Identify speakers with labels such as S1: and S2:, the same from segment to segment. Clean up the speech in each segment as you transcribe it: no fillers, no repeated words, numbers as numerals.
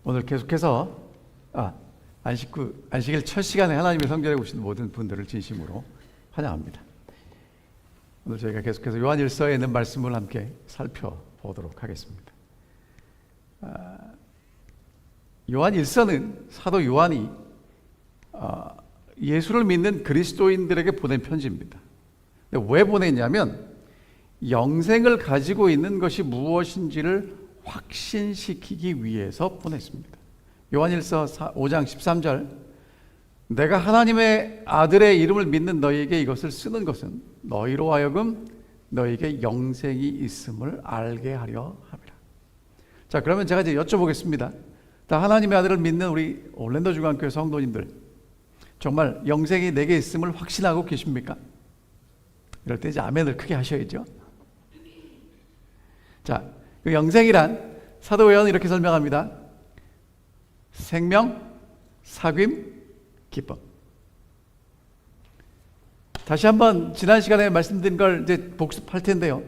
S1: 오늘 계속해서 안식일 첫 시간에 하나님의 성전에 오신 모든 분들을 진심으로 환영합니다. 오늘 저희가 계속해서 요한일서에 있는 말씀을 함께 살펴보도록 하겠습니다. 요한일서는 사도 요한이 예수를 믿는 그리스도인들에게 보낸 편지입니다. 근데 왜 보냈냐면 영생을 가지고 있는 것이 무엇인지를 확신시키기 위해서 보냈습니다. 요한일서 5장 13절, 내가 하나님의 아들의 이름을 믿는 너희에게 이것을 쓰는 것은 너희로 하여금 너희에게 영생이 있음을 알게 하려 함이라. 자, 그러면 제가 이제 여쭤보겠습니다. 다 하나님의 아들을 믿는 우리 올랜도 중앙교회 성도님들, 정말 영생이 내게 있음을 확신하고 계십니까? 이럴 때 이제 아멘을 크게 하셔야죠. 자, 그 영생이란 사도 요한은 이렇게 설명합니다. 생명, 사귐, 기쁨. 다시 한번 지난 시간에 말씀드린 걸 이제 복습할 텐데요.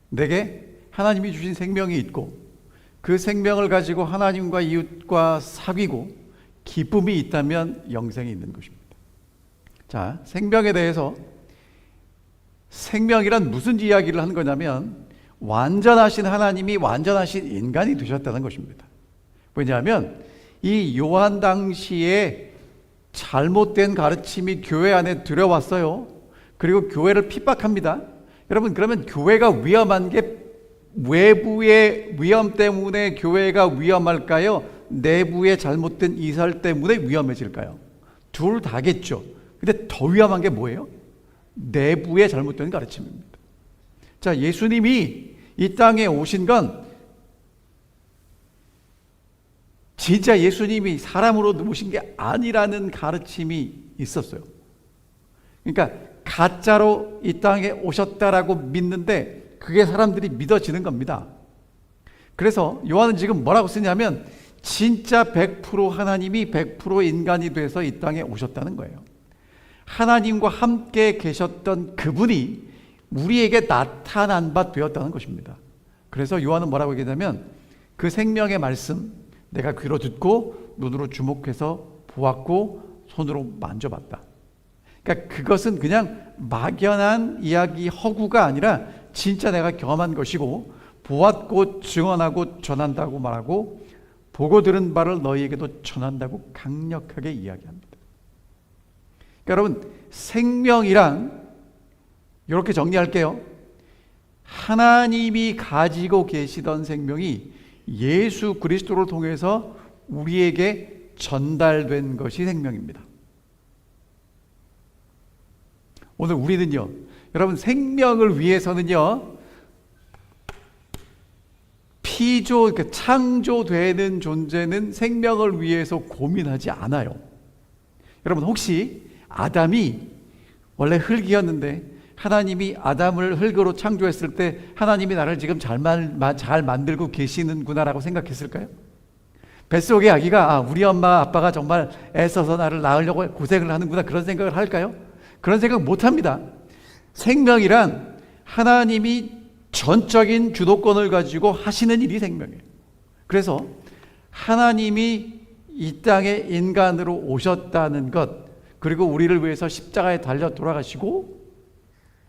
S1: 내게 하나님이 주신 생명이 있고 그 생명을 가지고 하나님과 이웃과 사귀고 기쁨이 있다면 영생이 있는 것입니다. 자, 생명에 대해서 생명이란 무슨 이야기를 하는 거냐면 완전하신 하나님이 완전하신 인간이 되셨다는 것입니다. 왜냐하면 이 요한 당시에 잘못된 가르침이 교회 안에 들어왔어요. 그리고 교회를 핍박합니다. 여러분, 그러면 교회가 위험한 게 외부의 위험 때문에 교회가 위험할까요? 내부의 잘못된 이설 때문에 위험해질까요? 둘 다겠죠. 근데 더 위험한 게 뭐예요? 내부의 잘못된 가르침입니다. 자, 예수님이 이 땅에 오신 건 진짜 예수님이 사람으로 오신 게 아니라는 가르침이 있었어요. 그러니까 가짜로 이 땅에 오셨다라고 믿는데 그게 사람들이 믿어지는 겁니다. 그래서 요한은 지금 뭐라고 쓰냐면 진짜 100% 하나님이 100% 인간이 돼서 이 땅에 오셨다는 거예요. 하나님과 함께 계셨던 그분이 우리에게 나타난 바 되었다는 것입니다. 그래서 요한은 뭐라고 얘기하냐면 그 생명의 말씀 내가 귀로 듣고 눈으로 주목해서 보았고 손으로 만져봤다. 그러니까 그것은 그냥 막연한 이야기 허구가 아니라 진짜 내가 경험한 것이고 보았고 증언하고 전한다고 말하고 보고 들은 바를 너희에게도 전한다고 강력하게 이야기합니다. 그러니까 여러분, 생명이란 이렇게 정리할게요. 하나님이 가지고 계시던 생명이 예수 그리스도를 통해서 우리에게 전달된 것이 생명입니다. 오늘 우리는요, 여러분, 생명을 위해서는요, 그러니까 창조되는 존재는 생명을 위해서 고민하지 않아요. 여러분, 혹시 아담이 원래 흙이었는데 하나님이 아담을 흙으로 창조했을 때 하나님이 나를 지금 잘 만들고 계시는구나라고 생각했을까요? 뱃속의 아기가 우리 엄마 아빠가 정말 애써서 나를 낳으려고 고생을 하는구나, 그런 생각을 할까요? 그런 생각 못합니다. 생명이란 하나님이 전적인 주도권을 가지고 하시는 일이 생명이에요. 그래서 하나님이 이 땅에 인간으로 오셨다는 것, 그리고 우리를 위해서 십자가에 달려 돌아가시고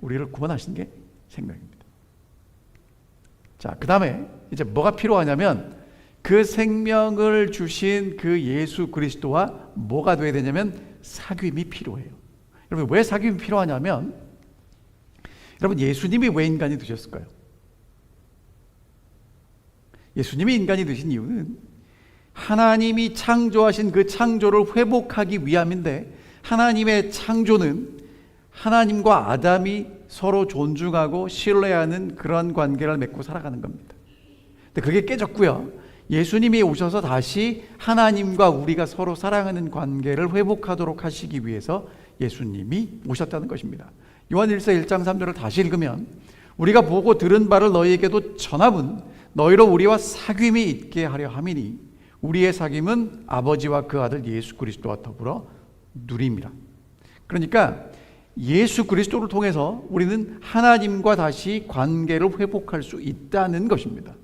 S1: 우리를 구원하신 게 생명입니다. 자, 그 다음에 이제 뭐가 필요하냐면 그 생명을 주신 그 예수 그리스도와 뭐가 돼야 되냐면 사귐이 필요해요. 여러분, 왜 사귐이 필요하냐면 여러분, 예수님이 왜 인간이 되셨을까요? 예수님이 인간이 되신 이유는 하나님이 창조하신 그 창조를 회복하기 위함인데 하나님의 창조는 하나님과 아담이 서로 존중하고 신뢰하는 그런 관계를 맺고 살아가는 겁니다. 근데 그게 깨졌고요. 예수님이 오셔서 다시 하나님과 우리가 서로 사랑하는 관계를 회복하도록 하시기 위해서 예수님이 오셨다는 것입니다. 요한일서 1장 3절을 다시 읽으면 우리가 보고 들은 바를 너희에게도 전함은 너희로 우리와 사귐이 있게 하려 함이니 우리의 사귐은 아버지와 그 아들 예수 그리스도와 더불어 누림이라. 그러니까 예수 그리스도를 통해서 우리는 하나님과 다시 관계를 회복할 수 있다는 것입니다.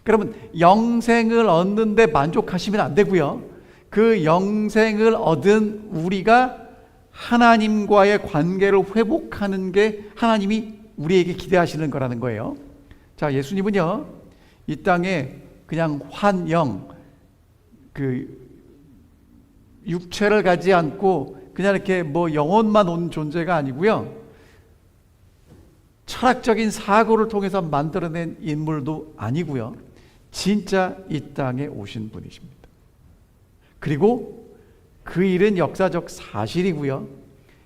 S1: 그러면 영생을 얻는데 만족하시면 안 되고요. 그 영생을 얻은 우리가 하나님과의 관계를 회복하는 게 하나님이 우리에게 기대하시는 거라는 거예요. 자, 예수님은요, 이 땅에 그냥 환영, 육체를 가지 않고 그냥 이렇게 영혼만 온 존재가 아니고요. 철학적인 사고를 통해서 만들어낸 인물도 아니고요. 진짜 이 땅에 오신 분이십니다. 그리고 그 일은 역사적 사실이고요.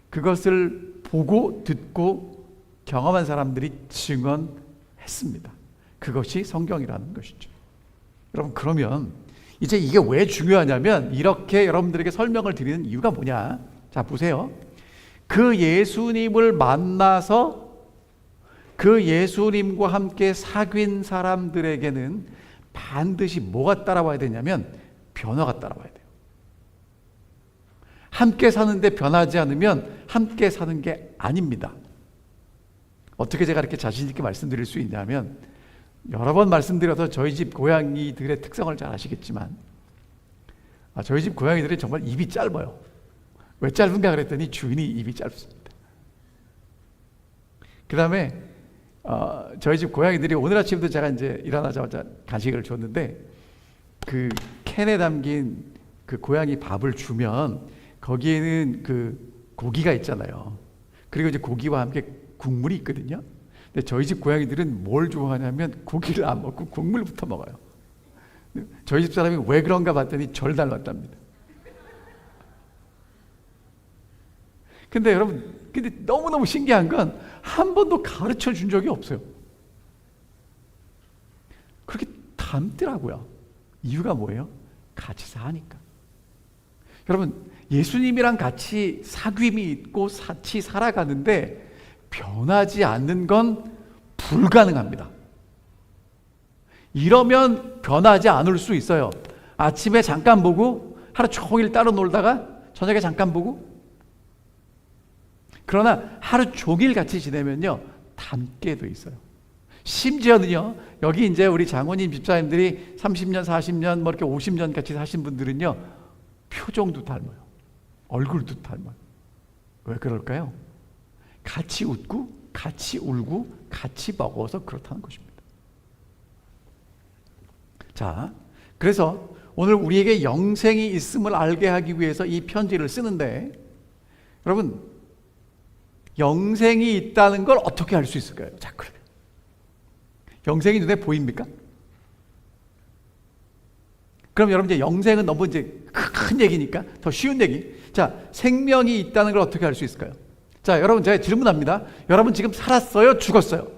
S1: 그것을 보고 듣고 경험한 사람들이 증언했습니다. 그것이 성경이라는 것이죠. 여러분, 그러면 이제 이게 왜 중요하냐면 이렇게 여러분들에게 설명을 드리는 이유가 뭐냐? 자, 보세요. 그 예수님을 만나서 그 예수님과 함께 사귄 사람들에게는 반드시 뭐가 따라와야 되냐면 변화가 따라와야 돼요. 함께 사는데 변하지 않으면 함께 사는 게 아닙니다. 어떻게 제가 이렇게 자신 있게 말씀드릴 수 있냐면, 여러 번 말씀드려서 저희 집 고양이들의 특성을 잘 아시겠지만, 저희 집 고양이들이 정말 입이 짧아요. 왜 짧은가 그랬더니 주인이 입이 짧습니다. 그 다음에 저희 집 고양이들이 오늘 아침도 제가 이제 일어나자마자 간식을 줬는데, 그 캔에 담긴 그 고양이 밥을 주면 거기에는 그 고기가 있잖아요. 그리고 이제 고기와 함께 국물이 있거든요. 근데 저희 집 고양이들은 뭘 좋아하냐면 고기를 안 먹고 국물부터 먹어요. 저희 집 사람이 왜 그런가 봤더니 절 닮았답니다. 근데 여러분, 너무너무 신기한 건 한 번도 가르쳐 준 적이 없어요. 그렇게 닮더라고요. 이유가 뭐예요? 같이 사니까. 여러분, 예수님이랑 같이 사귐이 있고 같이 살아가는데 변하지 않는 건 불가능합니다. 이러면 변하지 않을 수 있어요. 아침에 잠깐 보고 하루 종일 따로 놀다가 저녁에 잠깐 보고, 그러나 하루 종일 같이 지내면요 닮게 돼 있어요. 심지어는요, 여기 이제 우리 장로님 집사님들이 30년 40년 이렇게 50년 같이 사신 분들은요 표정도 닮아요. 얼굴도 닮아요. 왜 그럴까요? 같이 웃고 같이 울고 같이 먹어서 그렇다는 것입니다. 자, 그래서 오늘 우리에게 영생이 있음을 알게 하기 위해서 이 편지를 쓰는데, 여러분, 영생이 있다는 걸 어떻게 알 수 있을까요? 자, 그래. 영생이 눈에 보입니까? 그럼 여러분, 이제 영생은 너무 이제 큰 얘기니까 더 쉬운 얘기. 자, 생명이 있다는 걸 어떻게 알 수 있을까요? 자, 여러분, 제가 질문합니다. 여러분 지금 살았어요? 죽었어요?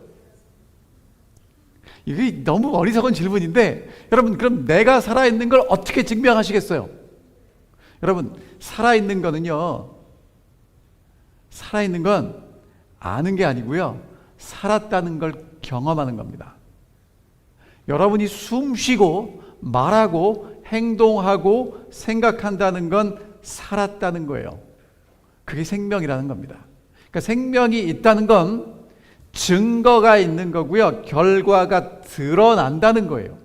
S1: 이게 너무 어리석은 질문인데, 여러분, 그럼 내가 살아있는 걸 어떻게 증명하시겠어요? 여러분, 살아있는 건 아는 게 아니고요, 살았다는 걸 경험하는 겁니다. 여러분이 숨 쉬고 말하고 행동하고 생각한다는 건 살았다는 거예요. 그게 생명이라는 겁니다. 그러니까 생명이 있다는 건 증거가 있는 거고요, 결과가 드러난다는 거예요.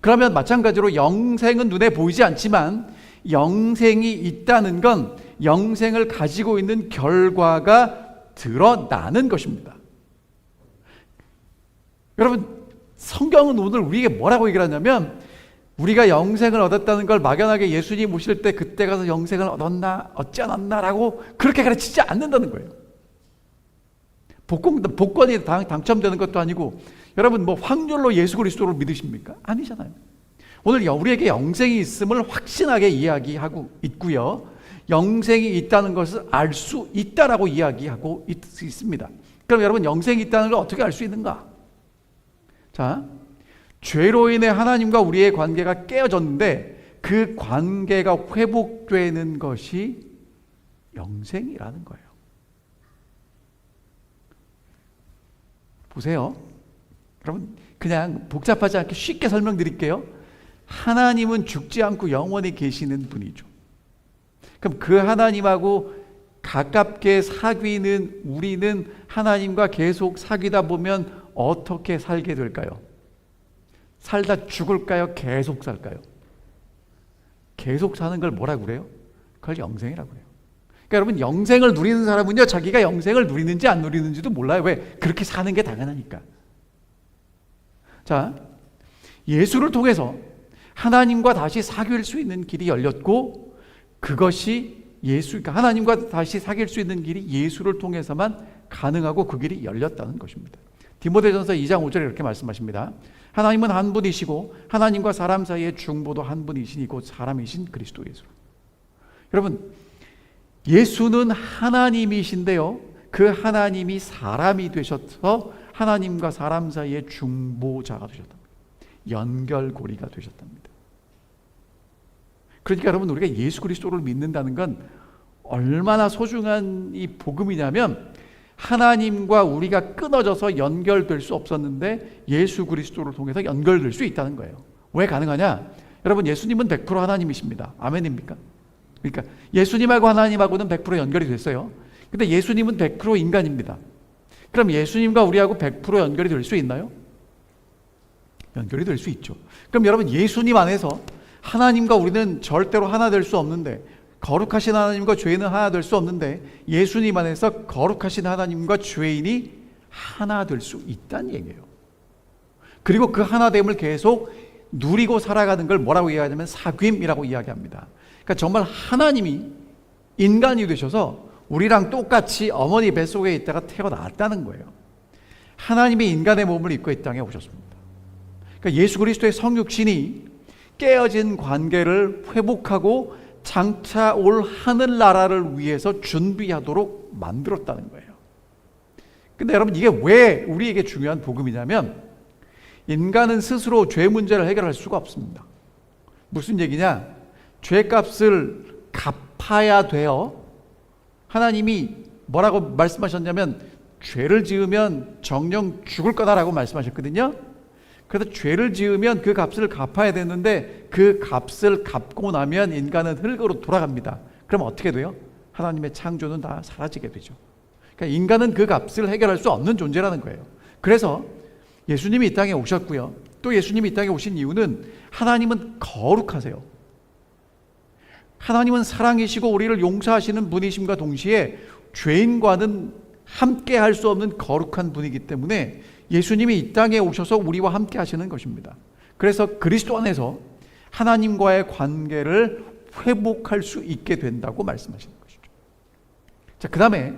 S1: 그러면 마찬가지로 영생은 눈에 보이지 않지만 영생이 있다는 건 영생을 가지고 있는 결과가 드러나는 것입니다. 여러분, 성경은 오늘 우리에게 뭐라고 얘기를 하냐면, 우리가 영생을 얻었다는 걸 막연하게 예수님 오실 때 그때 가서 영생을 얻었나 얻지 않았나라고 그렇게 가르치지 않는다는 거예요. 복권이 당첨되는 것도 아니고, 여러분 확률로 예수 그리스도를 믿으십니까? 아니잖아요. 오늘 우리에게 영생이 있음을 확신하게 이야기하고 있고요, 영생이 있다는 것을 알 수 있다라고 이야기하고 있습니다. 그럼 여러분, 영생이 있다는 걸 어떻게 알 수 있는가? 자, 죄로 인해 하나님과 우리의 관계가 깨어졌는데 그 관계가 회복되는 것이 영생이라는 거예요. 보세요. 여러분, 그냥 복잡하지 않게 쉽게 설명드릴게요. 하나님은 죽지 않고 영원히 계시는 분이죠. 그럼 그 하나님하고 가깝게 사귀는 우리는 하나님과 계속 사귀다 보면 어떻게 살게 될까요? 살다 죽을까요? 계속 살까요? 계속 사는 걸 뭐라고 그래요? 그걸 영생이라고 해요. 그러니까 여러분, 영생을 누리는 사람은요, 자기가 영생을 누리는지 안 누리는지도 몰라요. 왜? 그렇게 사는 게 당연하니까. 자, 예수를 통해서 하나님과 다시 사귈 수 있는 길이 열렸고, 그것이 그러니까 하나님과 다시 사귈 수 있는 길이 예수를 통해서만 가능하고 그 길이 열렸다는 것입니다. 디모데전서 2장 5절에 이렇게 말씀하십니다. 하나님은 한 분이시고 하나님과 사람 사이의 중보도 한 분이시니 곧 사람이신 그리스도 예수. 여러분, 예수는 하나님이신데요, 그 하나님이 사람이 되셔서 하나님과 사람 사이의 중보자가 되셨답니다. 연결고리가 되셨답니다. 그러니까 여러분, 우리가 예수 그리스도를 믿는다는 건 얼마나 소중한 이 복음이냐면, 하나님과 우리가 끊어져서 연결될 수 없었는데 예수 그리스도를 통해서 연결될 수 있다는 거예요. 왜 가능하냐? 여러분, 예수님은 100% 하나님이십니다. 아멘입니까? 그러니까 예수님하고 하나님하고는 100% 연결이 됐어요. 근데 예수님은 100% 인간입니다. 그럼 예수님과 우리하고 100% 연결이 될 수 있나요? 연결이 될 수 있죠. 그럼 여러분, 예수님 안에서 하나님과 우리는 절대로 하나 될 수 없는데, 거룩하신 하나님과 죄인은 하나 될 수 없는데, 예수님 안에서 거룩하신 하나님과 죄인이 하나 될 수 있다는 얘기예요. 그리고 그 하나됨을 계속 누리고 살아가는 걸 뭐라고 이야기하냐면 사귐이라고 이야기합니다. 그러니까 정말 하나님이 인간이 되셔서 우리랑 똑같이 어머니 뱃속에 있다가 태어났다는 거예요. 하나님이 인간의 몸을 입고 이 땅에 오셨습니다. 그러니까 예수 그리스도의 성육신이 깨어진 관계를 회복하고 장차 올 하늘나라를 위해서 준비하도록 만들었다는 거예요. 근데 여러분, 이게 왜 우리에게 중요한 복음이냐면, 인간은 스스로 죄 문제를 해결할 수가 없습니다. 무슨 얘기냐? 죄값을 갚아야 돼요. 하나님이 뭐라고 말씀하셨냐면, 죄를 지으면 정령 죽을 거다라고 말씀하셨거든요. 그래서 죄를 지으면 그 값을 갚아야 되는데, 그 값을 갚고 나면 인간은 흙으로 돌아갑니다. 그럼 어떻게 돼요? 하나님의 창조는 다 사라지게 되죠. 그러니까 인간은 그 값을 해결할 수 없는 존재라는 거예요. 그래서 예수님이 이 땅에 오셨고요, 또 예수님이 이 땅에 오신 이유는, 하나님은 거룩하세요. 하나님은 사랑이시고 우리를 용서하시는 분이심과 동시에 죄인과는 함께 할 수 없는 거룩한 분이기 때문에 예수님이 이 땅에 오셔서 우리와 함께 하시는 것입니다. 그래서 그리스도 안에서 하나님과의 관계를 회복할 수 있게 된다고 말씀하시는 것이죠. 자, 그 다음에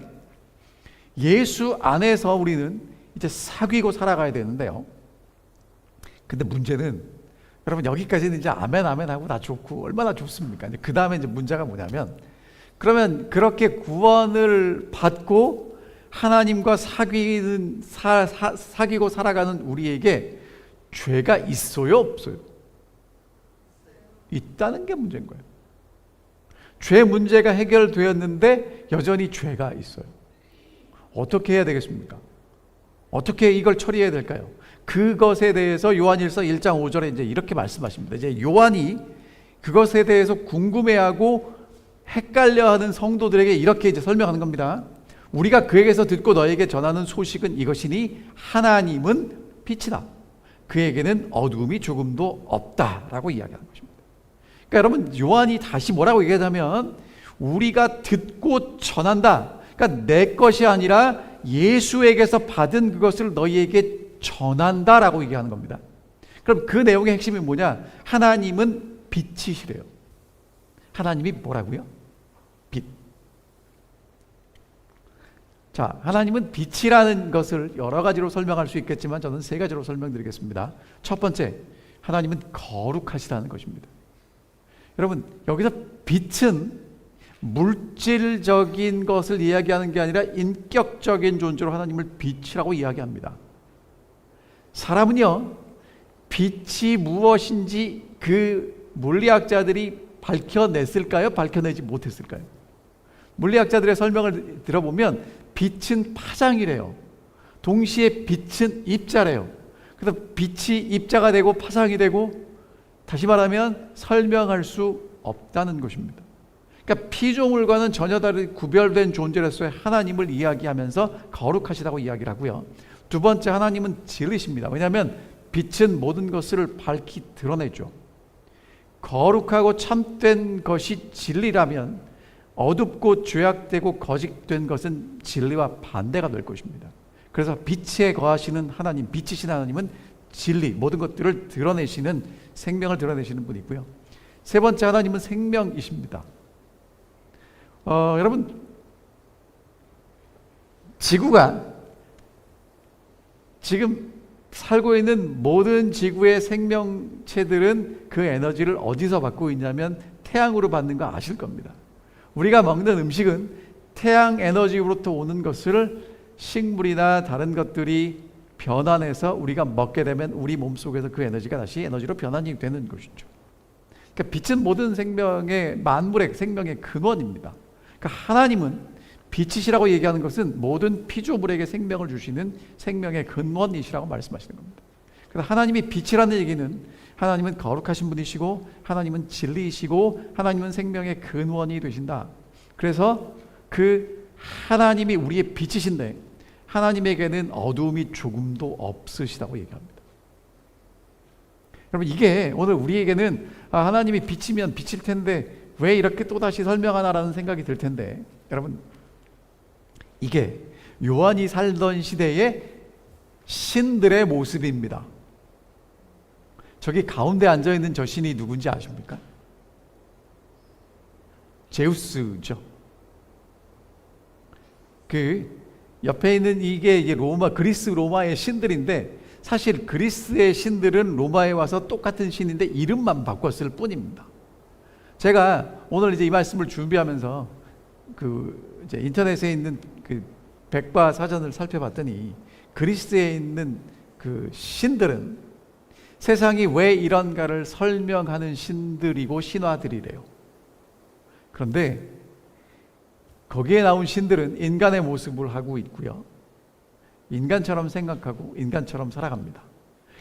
S1: 예수 안에서 우리는 이제 사귀고 살아가야 되는데요. 근데 문제는, 여러분, 여기까지는 이제 아멘 아멘 하고 다 좋고 얼마나 좋습니까? 그 다음에 이제 문제가 뭐냐면, 그러면 그렇게 구원을 받고 하나님과 사귀고 살아가는 우리에게 죄가 있어요, 없어요? 있다는 게 문제인 거예요. 죄 문제가 해결되었는데 여전히 죄가 있어요. 어떻게 해야 되겠습니까? 어떻게 이걸 처리해야 될까요? 그것에 대해서 요한일서 1장 5절에 이제 이렇게 말씀하십니다. 이제 요한이 그것에 대해서 궁금해하고 헷갈려하는 성도들에게 이렇게 이제 설명하는 겁니다. 우리가 그에게서 듣고 너에게 전하는 소식은 이것이니 하나님은 빛이다. 그에게는 어두움이 조금도 없다라고 이야기하는 것입니다. 그러니까 여러분, 요한이 다시 뭐라고 얘기하자면, 우리가 듣고 전한다. 그러니까 내 것이 아니라 예수에게서 받은 그것을 너희에게 전한다라고 얘기하는 겁니다. 그럼 그 내용의 핵심이 뭐냐? 하나님은 빛이시래요. 하나님이 뭐라고요? 빛. 자, 하나님은 빛이라는 것을 여러 가지로 설명할 수 있겠지만 저는 세 가지로 설명드리겠습니다. 첫 번째, 하나님은 거룩하시다는 것입니다. 여러분, 여기서 빛은 물질적인 것을 이야기하는 게 아니라 인격적인 존재로 하나님을 빛이라고 이야기합니다. 사람은요, 빛이 무엇인지 그 물리학자들이 밝혀냈을까요? 밝혀내지 못했을까요? 물리학자들의 설명을 들어보면 빛은 파장이래요. 동시에 빛은 입자래요. 그래서 빛이 입자가 되고 파장이 되고, 다시 말하면 설명할 수 없다는 것입니다. 그러니까 피조물과는 전혀 다른 구별된 존재로서의 하나님을 이야기하면서 거룩하시다고 이야기를 하고요. 두 번째, 하나님은 진리십니다. 왜냐하면 빛은 모든 것을 밝히 드러내죠. 거룩하고 참된 것이 진리라면 어둡고 죄악되고 거짓된 것은 진리와 반대가 될 것입니다. 그래서 빛에 거하시는 하나님, 빛이신 하나님은 진리, 모든 것들을 드러내시는, 생명을 드러내시는 분이고요. 세 번째, 하나님은 생명이십니다. 여러분, 지구가 지금 살고 있는 모든 지구의 생명체들은 그 에너지를 어디서 받고 있냐면 태양으로 받는 거 아실 겁니다. 우리가 먹는 음식은 태양 에너지로부터 오는 것을 식물이나 다른 것들이 변환해서 우리가 먹게 되면 우리 몸속에서 그 에너지가 다시 에너지로 변환이 되는 것이죠. 그러니까 빛은 모든 생명의, 만물의 생명의 근원입니다. 그러니까 하나님은 빛이시라고 얘기하는 것은 모든 피조물에게 생명을 주시는 생명의 근원이시라고 말씀하시는 겁니다. 그래서 하나님이 빛이라는 얘기는 하나님은 거룩하신 분이시고 하나님은 진리이시고 하나님은 생명의 근원이 되신다. 그래서 그 하나님이 우리의 빛이신데 하나님에게는 어두움이 조금도 없으시다고 얘기합니다. 여러분, 이게 오늘 우리에게는 하나님이 빛이면 빛일 텐데 왜 이렇게 또다시 설명하나라는 생각이 들 텐데, 여러분, 이게 요한이 살던 시대의 신들의 모습입니다. 저기 가운데 앉아있는 저 신이 누군지 아십니까? 제우스죠. 그 옆에 있는 이게 로마, 그리스 로마의 신들인데 사실 그리스의 신들은 로마에 와서 똑같은 신인데 이름만 바꿨을 뿐입니다. 제가 오늘 이제 이 말씀을 준비하면서 이제 인터넷에 있는 그 백과 사전을 살펴봤더니 그리스에 있는 그 신들은 세상이 왜 이런가를 설명하는 신들이고 신화들이래요. 그런데 거기에 나온 신들은 인간의 모습을 하고 있고요. 인간처럼 생각하고 인간처럼 살아갑니다.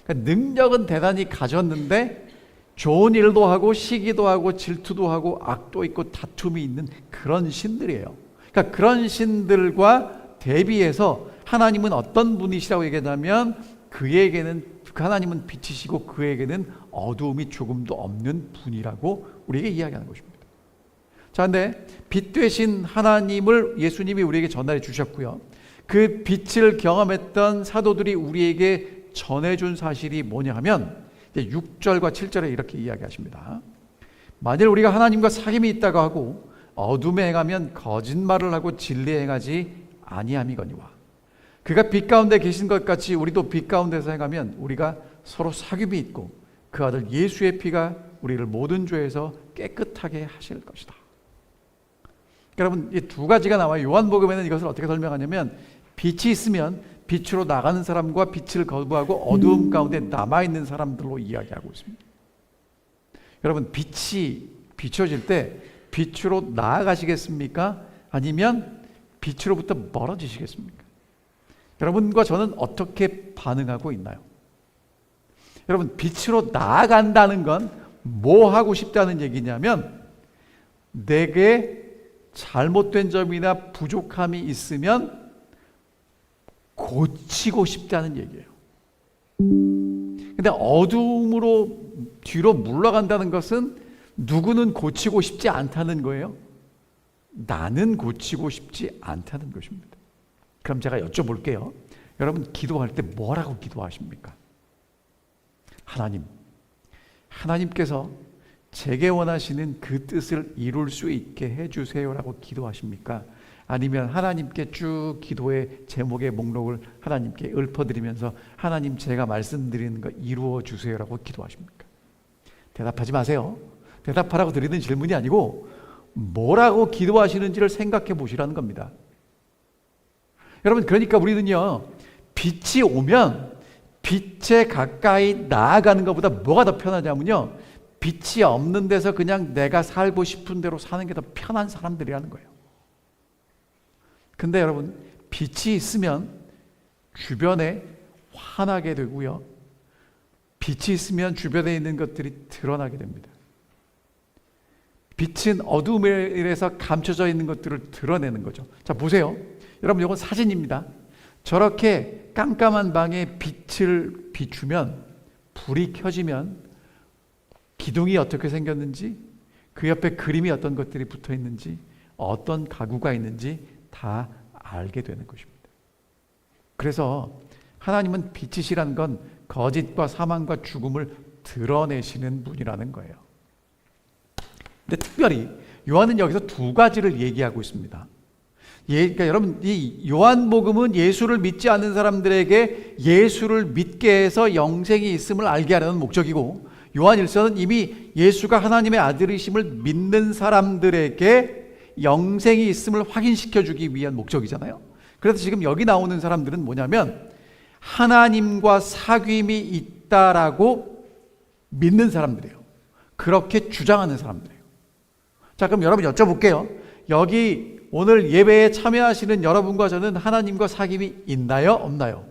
S1: 그러니까 능력은 대단히 가졌는데 좋은 일도 하고 시기도 하고 질투도 하고 악도 있고 다툼이 있는 그런 신들이에요. 그러니까 그런 신들과 대비해서 하나님은 어떤 분이시라고 얘기하냐면 하나님은 빛이시고 그에게는 어두움이 조금도 없는 분이라고 우리에게 이야기하는 것입니다. 자, 근데 빛 되신 하나님을 예수님이 우리에게 전달해 주셨고요. 그 빛을 경험했던 사도들이 우리에게 전해준 사실이 뭐냐 하면 6절과 7절에 이렇게 이야기하십니다. 만일 우리가 하나님과 사귐이 있다고 하고 어둠에 행하면 거짓말을 하고 진리에 행하지 아니함이거니와 그가 빛 가운데 계신 것 같이 우리도 빛 가운데서 행하면 우리가 서로 사귐이 있고 그 아들 예수의 피가 우리를 모든 죄에서 깨끗하게 하실 것이다. 여러분, 이 두 가지가 나와요. 요한복음에는 이것을 어떻게 설명하냐면 빛이 있으면 빛으로 나가는 사람과 빛을 거부하고 어두움 가운데 남아있는 사람들로 이야기하고 있습니다. 여러분, 빛이 비춰질 때 빛으로 나아가시겠습니까? 아니면 빛으로부터 멀어지시겠습니까? 여러분과 저는 어떻게 반응하고 있나요? 여러분, 빛으로 나아간다는 건 뭐 하고 싶다는 얘기냐면 내게 잘못된 점이나 부족함이 있으면 고치고 싶다는 얘기예요. 근데 어두움으로 뒤로 물러간다는 것은 누구는 고치고 싶지 않다는 거예요. 나는 고치고 싶지 않다는 것입니다. 그럼 제가 여쭤볼게요. 여러분, 기도할 때 뭐라고 기도하십니까? 하나님께서 제게 원하시는 그 뜻을 이룰 수 있게 해주세요라고 기도하십니까? 아니면 하나님께 쭉 기도의 제목의 목록을 하나님께 읊어드리면서 하나님, 제가 말씀드리는 거 이루어 주세요라고 기도하십니까? 대답하지 마세요. 대답하라고 드리는 질문이 아니고 뭐라고 기도하시는지를 생각해 보시라는 겁니다. 여러분, 그러니까 우리는요, 빛이 오면 빛에 가까이 나아가는 것보다 뭐가 더 편하냐면요, 빛이 없는 데서 그냥 내가 살고 싶은 대로 사는 게 더 편한 사람들이라는 거예요. 근데 여러분, 빛이 있으면 주변에 환하게 되고요, 빛이 있으면 주변에 있는 것들이 드러나게 됩니다. 빛은 어둠에 의해서 감춰져 있는 것들을 드러내는 거죠. 자, 보세요. 여러분, 이건 사진입니다. 저렇게 깜깜한 방에 빛을 비추면 불이 켜지면 기둥이 어떻게 생겼는지, 그 옆에 그림이 어떤 것들이 붙어 있는지, 어떤 가구가 있는지 다 알게 되는 것입니다. 그래서 하나님은 빛이시란 건 거짓과 사망과 죽음을 드러내시는 분이라는 거예요. 근데 특별히 요한은 여기서 두 가지를 얘기하고 있습니다. 그러니까 여러분, 이 요한복음은 예수를 믿지 않는 사람들에게 예수를 믿게 해서 영생이 있음을 알게 하려는 목적이고, 요한일서는 이미 예수가 하나님의 아들이심을 믿는 사람들에게 영생이 있음을 확인시켜 주기 위한 목적이잖아요. 그래서 지금 여기 나오는 사람들은 뭐냐면 하나님과 사귐이 있다라고 믿는 사람들이에요. 그렇게 주장하는 사람들이에요. 자, 그럼 여러분 여쭤볼게요. 여기 오늘 예배에 참여하시는 여러분과 저는 하나님과 사귐이 있나요? 없나요?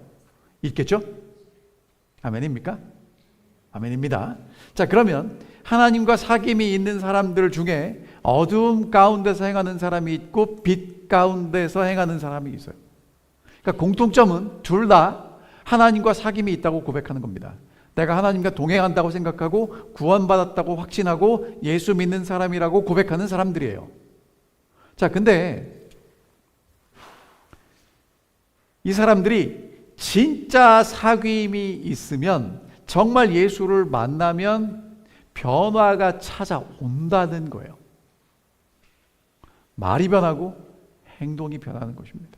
S1: 있겠죠? 아멘입니까? 아멘입니다. 자, 그러면 하나님과 사귐이 있는 사람들 중에 어두움 가운데서 행하는 사람이 있고 빛 가운데서 행하는 사람이 있어요. 그러니까 공통점은 둘 다 하나님과 사귐이 있다고 고백하는 겁니다. 내가 하나님과 동행한다고 생각하고 구원받았다고 확신하고 예수 믿는 사람이라고 고백하는 사람들이에요. 자, 근데 이 사람들이 진짜 사귐이 있으면, 정말 예수를 만나면 변화가 찾아온다는 거예요. 말이 변하고 행동이 변하는 것입니다.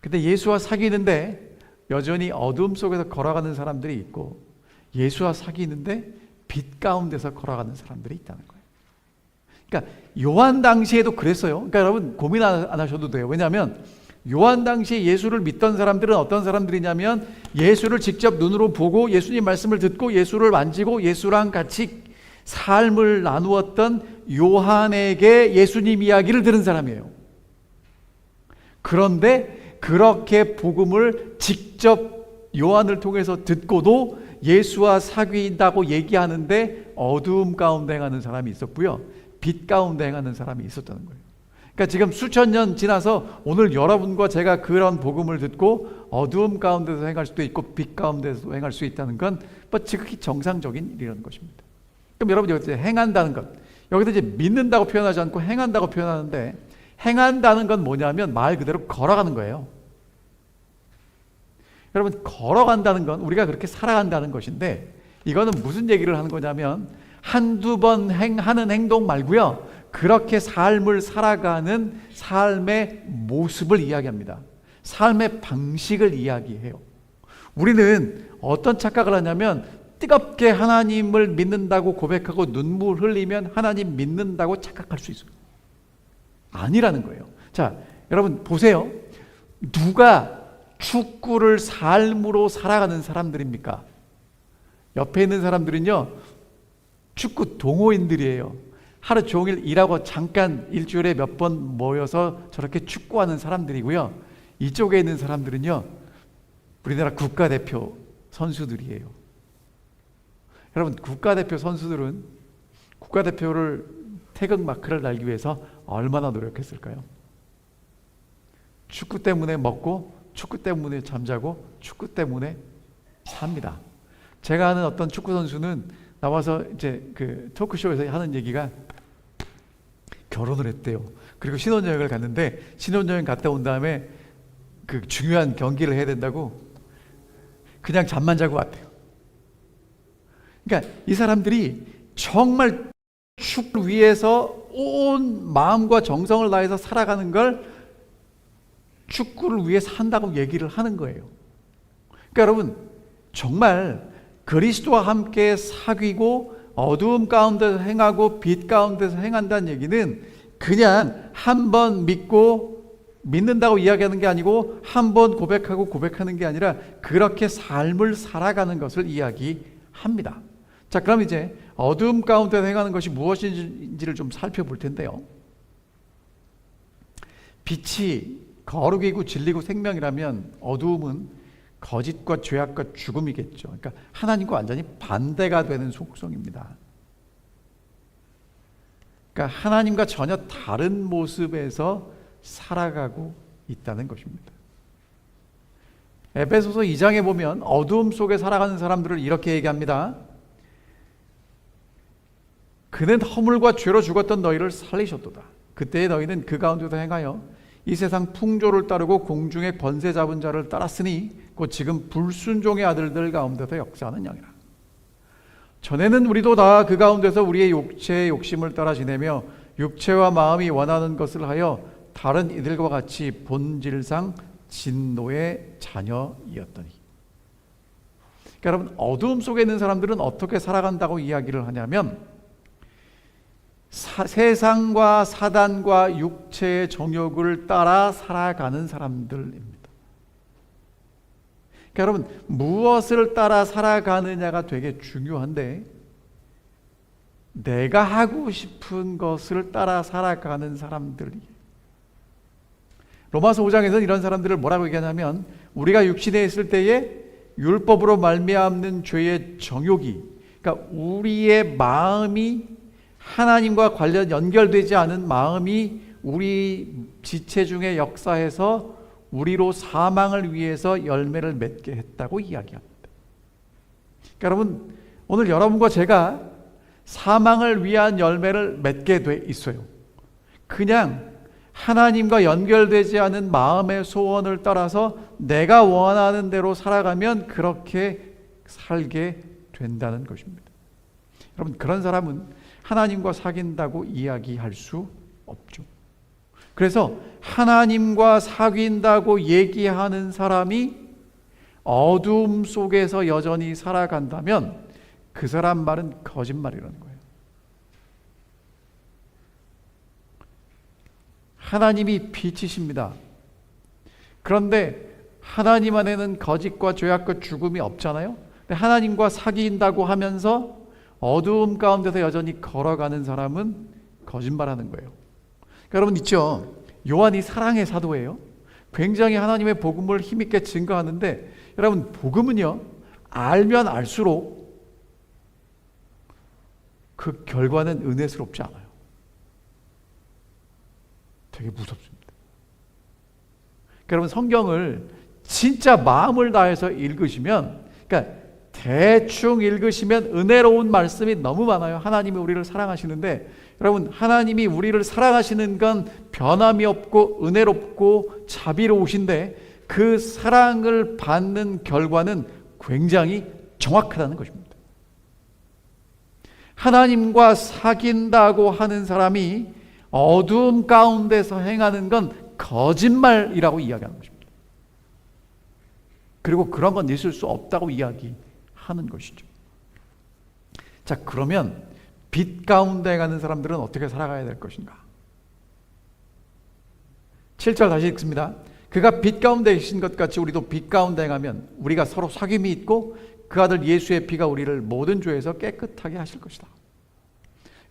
S1: 근데 예수와 사귀는데 여전히 어둠 속에서 걸어가는 사람들이 있고, 예수와 사귀는데 빛 가운데서 걸어가는 사람들이 있다는 거예요. 그러니까 요한 당시에도 그랬어요. 그러니까 여러분 고민 안 하셔도 돼요. 왜냐하면 요한 당시에 예수를 믿던 사람들은 어떤 사람들이냐면, 예수를 직접 눈으로 보고 예수님 말씀을 듣고 예수를 만지고 예수랑 같이 삶을 나누었던 요한에게 예수님 이야기를 들은 사람이에요. 그런데 그렇게 복음을 직접 요한을 통해서 듣고도 예수와 사귀인다고 얘기하는데 어두움 가운데 행하는 사람이 있었고요, 빛 가운데 행하는 사람이 있었다는 거예요. 그러니까 지금 수천 년 지나서 오늘 여러분과 제가 그런 복음을 듣고 어두움 가운데서 행할 수도 있고 빛 가운데서 행할 수 있다는 건 지극히 정상적인 일이라는 것입니다. 그럼 여러분 여기서 행한다는 것, 여기서 이제 믿는다고 표현하지 않고 행한다고 표현하는데, 행한다는 건 뭐냐면 말 그대로 걸어가는 거예요. 여러분, 걸어간다는 건 우리가 그렇게 살아간다는 것인데, 이거는 무슨 얘기를 하는 거냐면 한두 번 하는 행동 말고요, 그렇게 삶을 살아가는 삶의 모습을 이야기합니다. 삶의 방식을 이야기해요. 우리는 어떤 착각을 하냐면, 뜨겁게 하나님을 믿는다고 고백하고 눈물 흘리면 하나님 믿는다고 착각할 수 있어요. 아니라는 거예요. 자, 여러분 보세요. 누가 축구를 삶으로 살아가는 사람들입니까? 옆에 있는 사람들은요, 축구 동호인들이에요. 하루 종일 일하고 잠깐 일주일에 몇 번 모여서 저렇게 축구하는 사람들이고요, 이쪽에 있는 사람들은요, 우리나라 국가대표 선수들이에요. 여러분, 국가대표 선수들은 국가대표를 태극 마크를 달기 위해서 얼마나 노력했을까요? 축구 때문에 먹고, 축구 때문에 잠자고, 축구 때문에 삽니다. 제가 아는 어떤 축구 선수는 나와서 이제 그 토크쇼에서 하는 얘기가, 결혼을 했대요. 그리고 신혼여행을 갔는데, 신혼여행 갔다 온 다음에 그 중요한 경기를 해야 된다고 그냥 잠만 자고 왔대요. 그러니까 이 사람들이 정말 축구를 위해서 온 마음과 정성을 다해서 살아가는 걸 축구를 위해 산다고 얘기를 하는 거예요. 그러니까 여러분, 정말 그리스도와 함께 사귀고 어두움 가운데서 행하고 빛 가운데서 행한다는 얘기는 그냥 한 번 믿고 믿는다고 이야기하는 게 아니고, 한 번 고백하고 고백하는 게 아니라 그렇게 삶을 살아가는 것을 이야기합니다. 자, 그럼 이제 어두움 가운데서 행하는 것이 무엇인지를 좀 살펴볼 텐데요. 빛이 거룩이고 진리고 생명이라면 어두움은 거짓과 죄악과 죽음이겠죠. 그러니까 하나님과 완전히 반대가 되는 속성입니다. 그러니까 하나님과 전혀 다른 모습에서 살아가고 있다는 것입니다. 에베소서 2장에 보면 어두움 속에 살아가는 사람들을 이렇게 얘기합니다. 그는 허물과 죄로 죽었던 너희를 살리셨도다. 그때의 너희는 그 가운데서 행하여 이 세상 풍조를 따르고 공중의 권세 잡은 자를 따랐으니 곧 지금 불순종의 아들들 가운데서 역사하는 영이라. 전에는 우리도 다 그 가운데서 우리의 육체의 욕심을 따라 지내며 육체와 마음이 원하는 것을 하여 다른 이들과 같이 본질상 진노의 자녀이었더니. 그러니까 여러분, 어두움 속에 있는 사람들은 어떻게 살아간다고 이야기를 하냐면 세상과 사단과 육체의 정욕을 따라 살아가는 사람들입니다. 그러니까 여러분, 무엇을 따라 살아가느냐가 되게 중요한데 내가 하고 싶은 것을 따라 살아가는 사람들이, 로마서 5장에서는 이런 사람들을 뭐라고 얘기하냐면 우리가 육신에 있을 때에 율법으로 말미암는 죄의 정욕이, 그러니까 우리의 마음이 하나님과 관련 연결되지 않은 마음이 우리 지체 중에 역사해서 우리로 사망을 위해서 열매를 맺게 했다고 이야기합니다. 그러니까 여러분, 오늘 여러분과 제가 사망을 위한 열매를 맺게 돼 있어요. 그냥 하나님과 연결되지 않은 마음의 소원을 따라서 내가 원하는 대로 살아가면 그렇게 살게 된다는 것입니다. 여러분, 그런 사람은 하나님과 사귄다고 이야기할 수 없죠. 그래서 하나님과 사귄다고 얘기하는 사람이 어둠 속에서 여전히 살아간다면 그 사람 말은 거짓말이라는 거예요. 하나님이 빛이십니다. 그런데 하나님 안에는 거짓과 죄악과 죽음이 없잖아요. 근데 하나님과 사귄다고 하면서 어두움 가운데서 여전히 걸어가는 사람은 거짓말하는 거예요. 그러니까 여러분 있죠, 요한이 사랑의 사도예요. 굉장히 하나님의 복음을 힘있게 증거하는데 여러분, 복음은요 알면 알수록 그 결과는 은혜스럽지 않아요. 되게 무섭습니다. 그러니까 여러분, 성경을 진짜 마음을 다해서 읽으시면, 그러니까 대충 읽으시면 은혜로운 말씀이 너무 많아요. 하나님이 우리를 사랑하시는데 여러분, 하나님이 우리를 사랑하시는 건 변함이 없고 은혜롭고 자비로우신데 그 사랑을 받는 결과는 굉장히 정확하다는 것입니다. 하나님과 사귄다고 하는 사람이 어두움 가운데서 행하는 건 거짓말이라고 이야기하는 것입니다. 그리고 그런 건 있을 수 없다고 이야기하는 것이죠. 자, 그러면 빛 가운데 가는 사람들은 어떻게 살아가야 될 것인가? 7절 다시 읽습니다. 그가 빛 가운데 계신 것 같이 우리도 빛 가운데 가면 우리가 서로 사귐이 있고 그 아들 예수의 피가 우리를 모든 죄에서 깨끗하게 하실 것이다.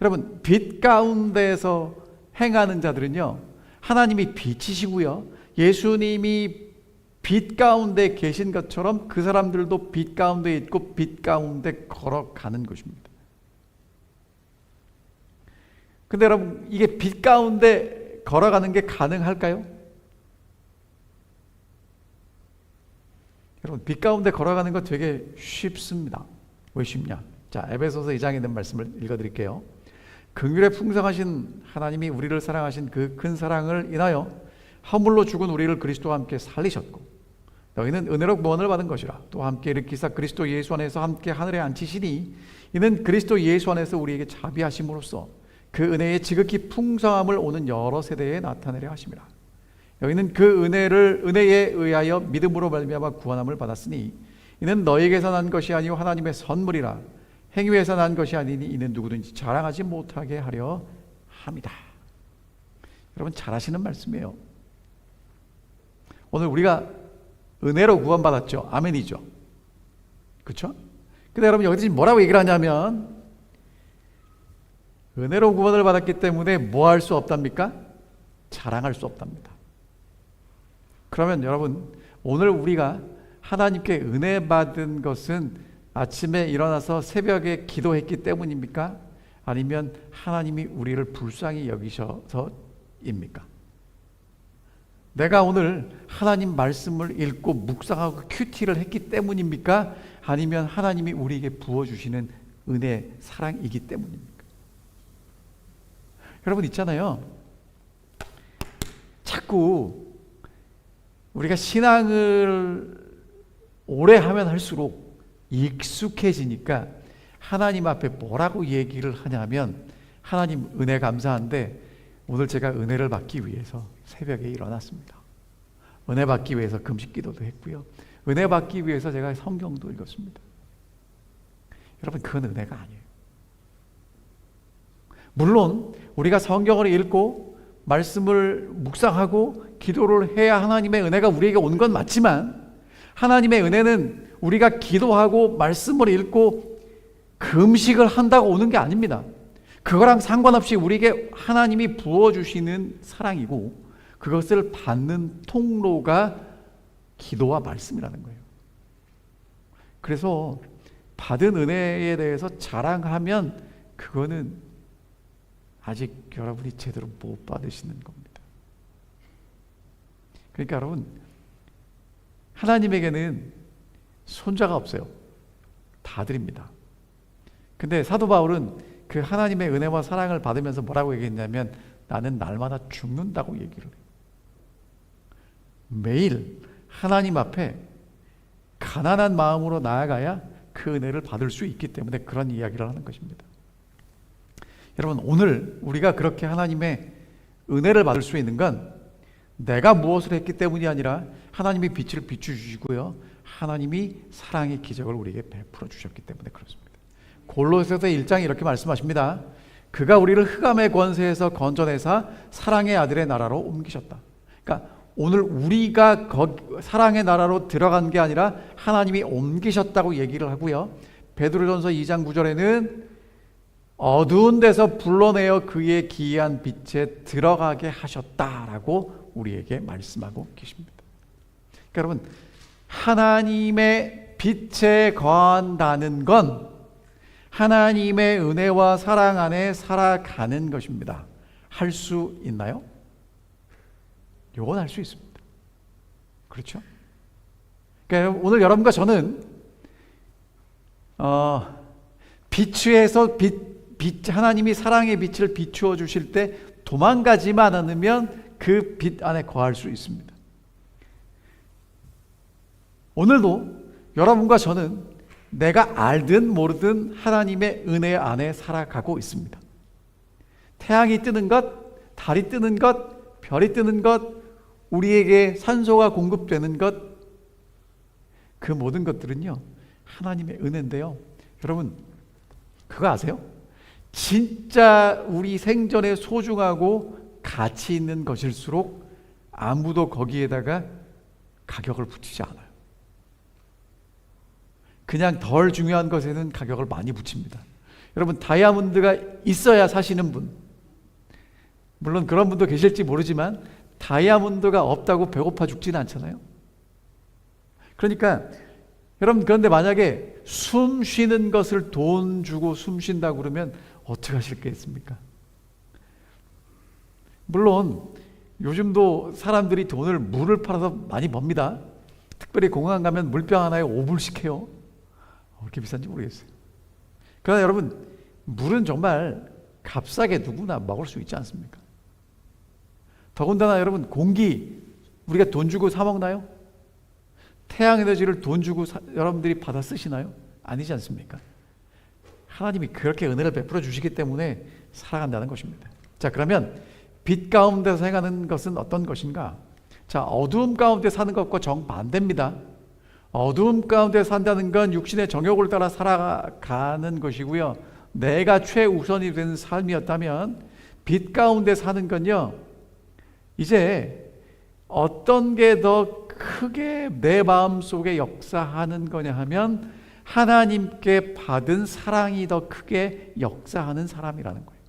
S1: 여러분, 빛 가운데서 행하는 자들은요, 하나님이 빛이시고요, 예수님이 빛 가운데 계신 것처럼 그 사람들도 빛 가운데 있고 빛 가운데 걸어가는 것입니다. 근데 여러분, 이게 빛 가운데 걸어가는 게 가능할까요? 여러분, 빛 가운데 걸어가는 거 되게 쉽습니다. 왜 쉽냐? 자, 에베소서 2장에 있는 말씀을 읽어드릴게요. 긍휼에 풍성하신 하나님이 우리를 사랑하신 그 큰 사랑을 인하여 허물로 죽은 우리를 그리스도와 함께 살리셨고 너희는 은혜로 구원을 받은 것이라. 또 함께 일으키사 그리스도 예수 안에서 함께 하늘에 앉히시니 이는 그리스도 예수 안에서 우리에게 자비하심으로써 그 은혜의 지극히 풍성함을 오는 여러 세대에 나타내려 하심이라. 너희는 그 은혜에 의하여 믿음으로 말미암아 구원함을 받았으니 이는 너희에게서 난 것이 아니요 하나님의 선물이라. 행위에서 난 것이 아니니 이는 누구든지 자랑하지 못하게 하려 함이다. 여러분, 잘하시는 말씀이에요. 오늘 우리가 은혜로 구원받았죠. 아멘이죠. 그렇죠? 근데 여러분, 여기서 뭐라고 얘기를 하냐면 은혜로 구원을 받았기 때문에 뭐 할 수 없답니까? 자랑할 수 없답니다. 그러면 여러분, 오늘 우리가 하나님께 은혜 받은 것은 아침에 일어나서 새벽에 기도했기 때문입니까? 아니면 하나님이 우리를 불쌍히 여기셔서입니까? 내가 오늘 하나님 말씀을 읽고 묵상하고 큐티를 했기 때문입니까? 아니면 하나님이 우리에게 부어주시는 은혜, 사랑이기 때문입니까? 여러분 있잖아요. 자꾸 우리가 신앙을 오래 하면 할수록 익숙해지니까 하나님 앞에 뭐라고 얘기를 하냐면, 하나님 은혜 감사한데 오늘 제가 은혜를 받기 위해서 새벽에 일어났습니다. 은혜 받기 위해서 금식 기도도 했고요. 은혜 받기 위해서 제가 성경도 읽었습니다. 여러분, 그건 은혜가 아니에요. 물론 우리가 성경을 읽고 말씀을 묵상하고 기도를 해야 하나님의 은혜가 우리에게 온 건 맞지만, 하나님의 은혜는 우리가 기도하고 말씀을 읽고 금식을 한다고 오는 게 아닙니다. 그거랑 상관없이 우리에게 하나님이 부어주시는 사랑이고, 그것을 받는 통로가 기도와 말씀이라는 거예요. 그래서 받은 은혜에 대해서 자랑하면 그거는 아직 여러분이 제대로 못 받으시는 겁니다. 그러니까 여러분, 하나님에게는 손자가 없어요. 다 드립니다. 근데 사도 바울은 그 하나님의 은혜와 사랑을 받으면서 뭐라고 얘기했냐면, 나는 날마다 죽는다고 얘기를 해요. 매일 하나님 앞에 가난한 마음으로 나아가야 그 은혜를 받을 수 있기 때문에 그런 이야기를 하는 것입니다. 여러분, 오늘 우리가 그렇게 하나님의 은혜를 받을 수 있는 건 내가 무엇을 했기 때문이 아니라 하나님이 빛을 비추시고요, 하나님이 사랑의 기적을 우리에게 베풀어 주셨기 때문에 그렇습니다. 골로새서 1장에 이렇게 말씀하십니다. 그가 우리를 흑암의 권세에서 건져내사 사랑의 아들의 나라로 옮기셨다. 그러니까 오늘 우리가 사랑의 나라로 들어간 게 아니라 하나님이 옮기셨다고 얘기를 하고요. 베드로전서 2장 9절에는 어두운 데서 불러내어 그의 기이한 빛에 들어가게 하셨다라고 우리에게 말씀하고 계십니다. 그러니까 여러분, 하나님의 빛에 거한다는 건 하나님의 은혜와 사랑 안에 살아가는 것입니다. 할 수 있나요? 요건 할 수 있습니다. 그렇죠? 그러니까 오늘 여러분과 저는 비추에서 하나님이 사랑의 빛을 비추어 주실 때 도망가지만 않으면 그 빛 안에 거할 수 있습니다. 오늘도 여러분과 저는 내가 알든 모르든 하나님의 은혜 안에 살아가고 있습니다. 태양이 뜨는 것, 달이 뜨는 것, 별이 뜨는 것, 우리에게 산소가 공급되는 것, 그 모든 것들은요 하나님의 은혜인데요. 여러분, 그거 아세요? 진짜 우리 생전에 소중하고 가치 있는 것일수록 아무도 거기에다가 가격을 붙이지 않아요. 그냥 덜 중요한 것에는 가격을 많이 붙입니다. 여러분, 다이아몬드가 있어야 사시는 분, 물론 그런 분도 계실지 모르지만 다이아몬드가 없다고 배고파 죽지는 않잖아요. 그러니까 여러분, 그런데 만약에 숨 쉬는 것을 돈 주고 숨 쉰다고 그러면 어떻게 하실겠습니까? 물론 요즘도 사람들이 돈을, 물을 팔아서 많이 법니다. 특별히 공항 가면 물병 하나에 5불씩 해요. 그렇게 비싼지 모르겠어요. 그러나 여러분, 물은 정말 값싸게 누구나 먹을 수 있지 않습니까? 더군다나 여러분, 공기 우리가 돈 주고 사 먹나요? 태양에너지를 돈 주고 여러분들이 받아 쓰시나요? 아니지 않습니까? 하나님이 그렇게 은혜를 베풀어 주시기 때문에 살아간다는 것입니다. 자, 그러면 빛 가운데서 행하는 것은 어떤 것인가? 자, 어두움 가운데 사는 것과 정반대입니다. 어두움 가운데 산다는 건 육신의 정욕을 따라 살아가는 것이고요. 내가 최우선이 되는 삶이었다면, 빛 가운데 사는 건요, 이제 어떤 게 더 크게 내 마음속에 역사하는 거냐 하면 하나님께 받은 사랑이 더 크게 역사하는 사람이라는 거예요.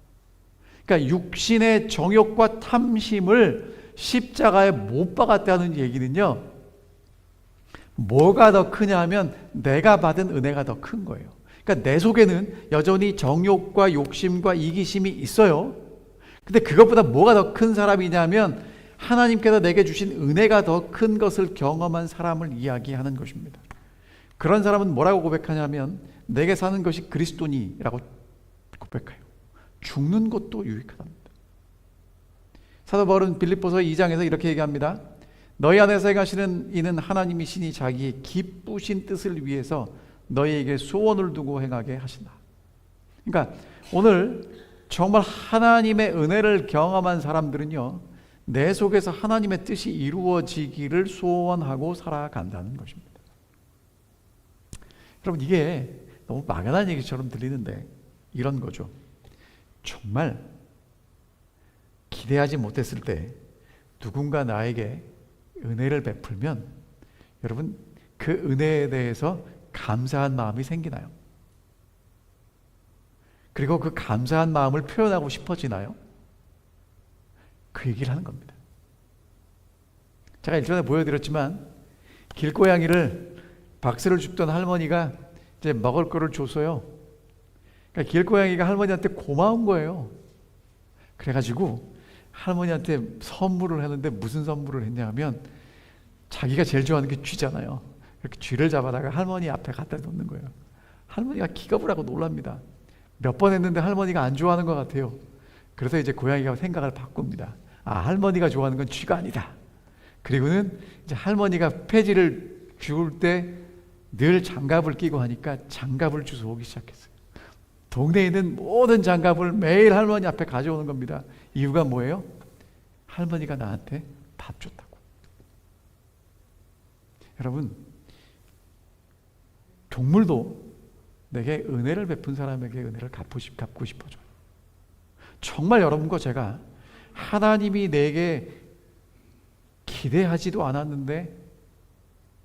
S1: 그러니까 육신의 정욕과 탐심을 십자가에 못 박았다는 얘기는요, 뭐가 더 크냐 하면 내가 받은 은혜가 더 큰 거예요. 그러니까 내 속에는 여전히 정욕과 욕심과 이기심이 있어요. 근데 그것보다 뭐가 더 큰 사람이냐면 하나님께서 내게 주신 은혜가 더 큰 것을 경험한 사람을 이야기하는 것입니다. 그런 사람은 뭐라고 고백하냐면 내게 사는 것이 그리스도니라고 고백해요. 죽는 것도 유익하답니다. 사도 바울은 빌립보서 2장에서 이렇게 얘기합니다. 너희 안에서 행하시는 이는 하나님이시니 자기의 기쁘신 뜻을 위해서 너희에게 소원을 두고 행하게 하신다. 그러니까 오늘 정말 하나님의 은혜를 경험한 사람들은요, 내 속에서 하나님의 뜻이 이루어지기를 소원하고 살아간다는 것입니다. 여러분, 이게 너무 막연한 얘기처럼 들리는데 이런 거죠. 정말 기대하지 못했을 때 누군가 나에게 은혜를 베풀면 여러분, 그 은혜에 대해서 감사한 마음이 생기나요? 그리고 그 감사한 마음을 표현하고 싶어지나요? 그 얘기를 하는 겁니다. 제가 일전에 보여드렸지만 길고양이를 박스를 줍던 할머니가 이제 먹을 거를 줬어요. 그러니까 길고양이가 할머니한테 고마운 거예요. 그래가지고 할머니한테 선물을 하는데 무슨 선물을 했냐 하면 자기가 제일 좋아하는 게 쥐잖아요. 이렇게 쥐를 잡아다가 할머니 앞에 갖다 놓는 거예요. 할머니가 기겁을 하고 놀랍니다. 몇 번 했는데 할머니가 안 좋아하는 것 같아요. 그래서 이제 고양이가 생각을 바꿉니다. 아, 할머니가 좋아하는 건 쥐가 아니다. 그리고는 이제 할머니가 폐지를 줄 때 늘 장갑을 끼고 하니까 장갑을 주워오기 시작했어요. 동네에 있는 모든 장갑을 매일 할머니 앞에 가져오는 겁니다. 이유가 뭐예요? 할머니가 나한테 밥 줬다고. 여러분, 동물도 내게 은혜를 베푼 사람에게 은혜를 갚고 싶어져요. 정말 여러분과 제가 하나님이 내게 기대하지도 않았는데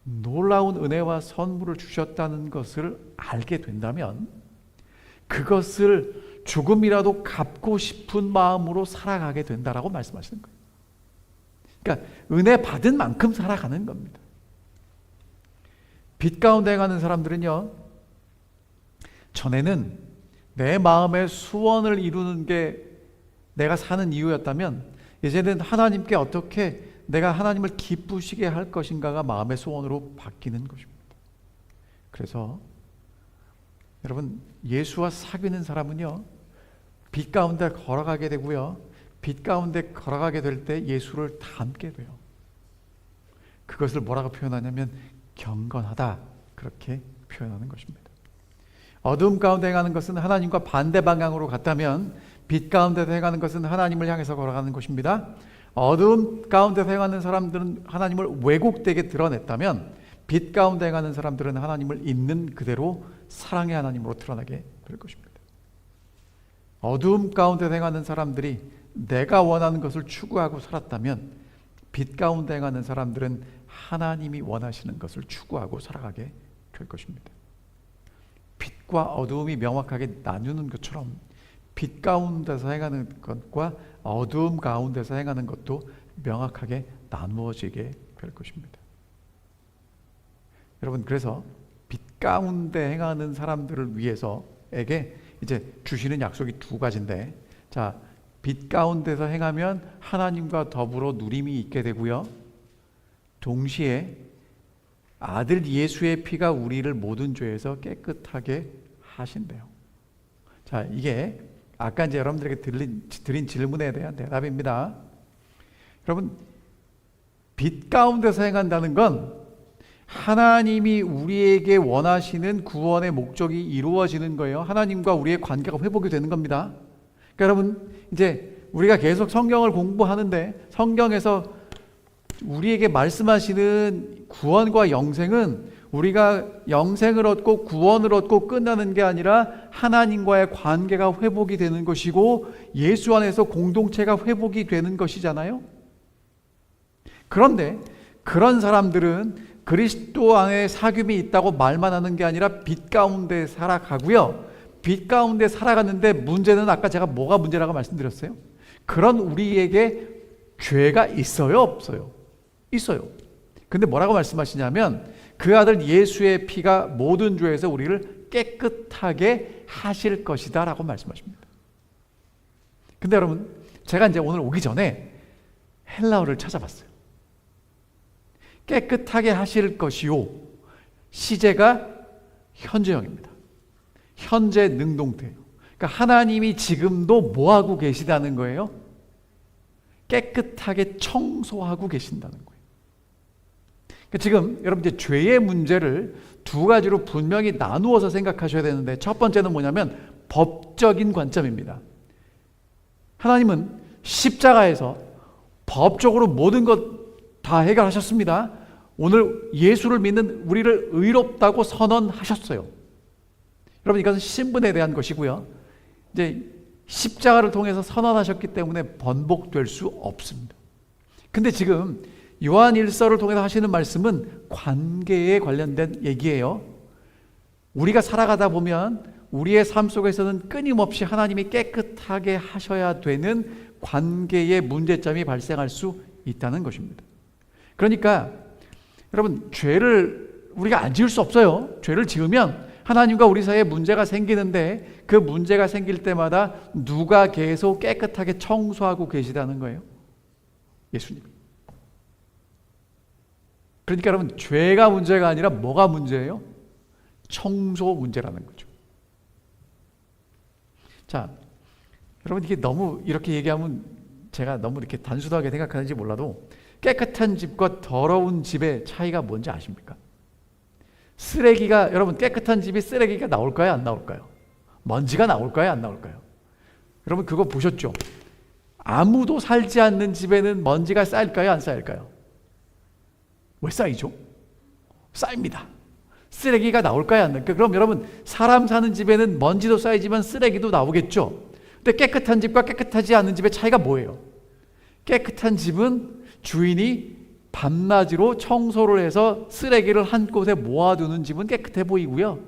S1: 놀라운 은혜와 선물을 주셨다는 것을 알게 된다면 그것을 조금이라도 갚고 싶은 마음으로 살아가게 된다라고 말씀하시는 거예요. 그러니까 은혜 받은 만큼 살아가는 겁니다. 빛 가운데 행하는 사람들은요, 전에는 내 마음의 소원을 이루는 게 내가 사는 이유였다면 이제는 하나님께 어떻게 내가 하나님을 기쁘시게 할 것인가가 마음의 소원으로 바뀌는 것입니다. 그래서 여러분, 예수와 사귀는 사람은요, 빛 가운데 걸어가게 되고요, 빛 가운데 걸어가게 될 때 예수를 닮게 돼요. 그것을 뭐라고 표현하냐면 경건하다, 그렇게 표현하는 것입니다. 어둠 가운데 행하는 것은 하나님과 반대 방향으로 갔다면 빛 가운데서 행하는 것은 하나님을 향해서 걸어가는 것입니다. 어둠 가운데서 행하는 사람들은 하나님을 왜곡되게 드러냈다면 빛 가운데 행하는 사람들은 하나님을 있는 그대로 사랑의 하나님으로 드러나게 될 것입니다. 어둠 가운데 행하는 사람들이 내가 원하는 것을 추구하고 살았다면 빛 가운데 행하는 사람들은 하나님이 원하시는 것을 추구하고 살아가게 될 것입니다. 빛과 어두움이 명확하게 나누는 것처럼 빛 가운데서 행하는 것과 어두움 가운데서 행하는 것도 명확하게 나누어지게 될 것입니다. 여러분, 그래서 빛 가운데 행하는 사람들을 위해서에게 이제 주시는 약속이 두 가지인데, 자, 빛 가운데서 행하면 하나님과 더불어 누림이 있게 되고요, 동시에 아들 예수의 피가 우리를 모든 죄에서 깨끗하게 하신대요. 자, 이게 아까 이제 여러분들에게 드린 질문에 대한 대답입니다. 여러분, 빛 가운데서 행한다는 건 하나님이 우리에게 원하시는 구원의 목적이 이루어지는 거예요. 하나님과 우리의 관계가 회복이 되는 겁니다. 그러니까 여러분, 이제 우리가 계속 성경을 공부하는데 성경에서 우리에게 말씀하시는 구원과 영생은 우리가 영생을 얻고 구원을 얻고 끝나는 게 아니라 하나님과의 관계가 회복이 되는 것이고 예수 안에서 공동체가 회복이 되는 것이잖아요. 그런데 그런 사람들은 그리스도 안에 사귐이 있다고 말만 하는 게 아니라 빛 가운데 살아가고요, 빛 가운데 살아갔는데 문제는 아까 제가 뭐가 문제라고 말씀드렸어요? 그런 우리에게 죄가 있어요, 없어요? 있어요. 근데 뭐라고 말씀하시냐면 그 아들 예수의 피가 모든 죄에서 우리를 깨끗하게 하실 것이다 라고 말씀하십니다. 근데 여러분, 제가 이제 오늘 오기 전에 헬라어를 찾아봤어요. 깨끗하게 하실 것이요. 시제가 현재형입니다. 현재 능동태예요. 그러니까 하나님이 지금도 뭐하고 계시다는 거예요? 깨끗하게 청소하고 계신다는 거예요. 그러니까 지금 여러분 이제 죄의 문제를 두 가지로 분명히 나누어서 생각하셔야 되는데, 첫 번째는 뭐냐면 법적인 관점입니다. 하나님은 십자가에서 법적으로 모든 것 다 해결하셨습니다. 오늘 예수를 믿는 우리를 의롭다고 선언하셨어요. 여러분 이것은 신분에 대한 것이고요. 이제 십자가를 통해서 선언하셨기 때문에 번복될 수 없습니다. 근데 지금 요한 1서를 통해서 하시는 말씀은 관계에 관련된 얘기예요. 우리가 살아가다 보면 우리의 삶 속에서는 끊임없이 하나님이 깨끗하게 하셔야 되는 관계의 문제점이 발생할 수 있다는 것입니다. 그러니까 여러분 죄를 우리가 안 지을 수 없어요. 죄를 지으면 하나님과 우리 사이에 문제가 생기는데, 그 문제가 생길 때마다 누가 계속 깨끗하게 청소하고 계시다는 거예요? 예수님. 그러니까 여러분 죄가 문제가 아니라 뭐가 문제예요? 청소 문제라는 거죠. 자, 여러분 이게 너무 이렇게 얘기하면 제가 너무 이렇게 단순하게 생각하는지 몰라도, 깨끗한 집과 더러운 집의 차이가 뭔지 아십니까? 쓰레기가, 여러분 깨끗한 집이 쓰레기가 나올까요? 안 나올까요? 먼지가 나올까요? 안 나올까요? 여러분 그거 보셨죠? 아무도 살지 않는 집에는 먼지가 쌓일까요? 안 쌓일까요? 왜 쌓이죠? 쌓입니다. 쓰레기가 나올까요? 안 나올까요? 그럼 여러분 사람 사는 집에는 먼지도 쌓이지만 쓰레기도 나오겠죠? 근데 깨끗한 집과 깨끗하지 않은 집의 차이가 뭐예요? 깨끗한 집은 주인이 밤낮으로 청소를 해서 쓰레기를 한 곳에 모아두는 집은 깨끗해 보이고요.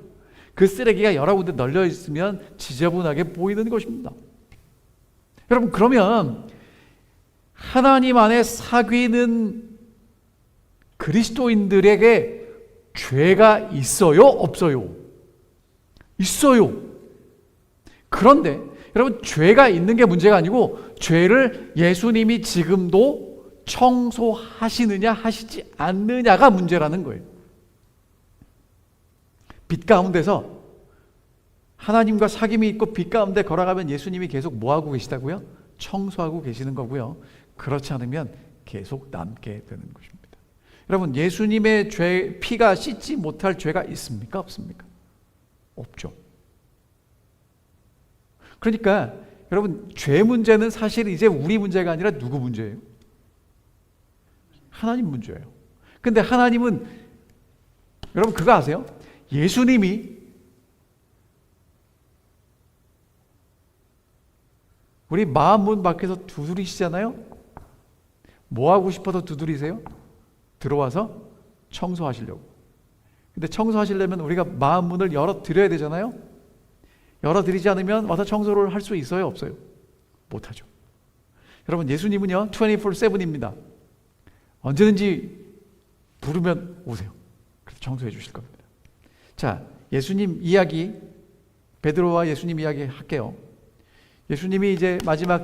S1: 그 쓰레기가 여러 군데 널려 있으면 지저분하게 보이는 것입니다. 여러분 그러면 하나님 안에 사귀는 그리스도인들에게 죄가 있어요? 없어요? 있어요. 그런데 여러분 죄가 있는 게 문제가 아니고, 죄를 예수님이 지금도 청소하시느냐 하시지 않느냐가 문제라는 거예요. 빛 가운데서 하나님과 사귐이 있고 빛 가운데 걸어가면 예수님이 계속 뭐하고 계시다고요? 청소하고 계시는 거고요. 그렇지 않으면 계속 남게 되는 것입니다. 여러분 예수님의 피가 씻지 못할 죄가 있습니까? 없습니까? 없죠. 그러니까 여러분 죄 문제는 사실 이제 우리 문제가 아니라 누구 문제예요? 하나님 문제예요. 근데 하나님은, 여러분 그거 아세요? 예수님이 우리 마음 문 밖에서 두드리시잖아요? 뭐 하고 싶어서 두드리세요? 들어와서 청소하시려고. 근데 청소하시려면 우리가 마음 문을 열어드려야 되잖아요? 열어드리지 않으면 와서 청소를 할 수 있어요? 없어요? 못하죠. 여러분 예수님은요 24/7입니다. 언제든지 부르면 오세요. 그래서 청소해 주실 겁니다. 자, 예수님 이야기, 베드로와 예수님 이야기 할게요. 예수님이 이제 마지막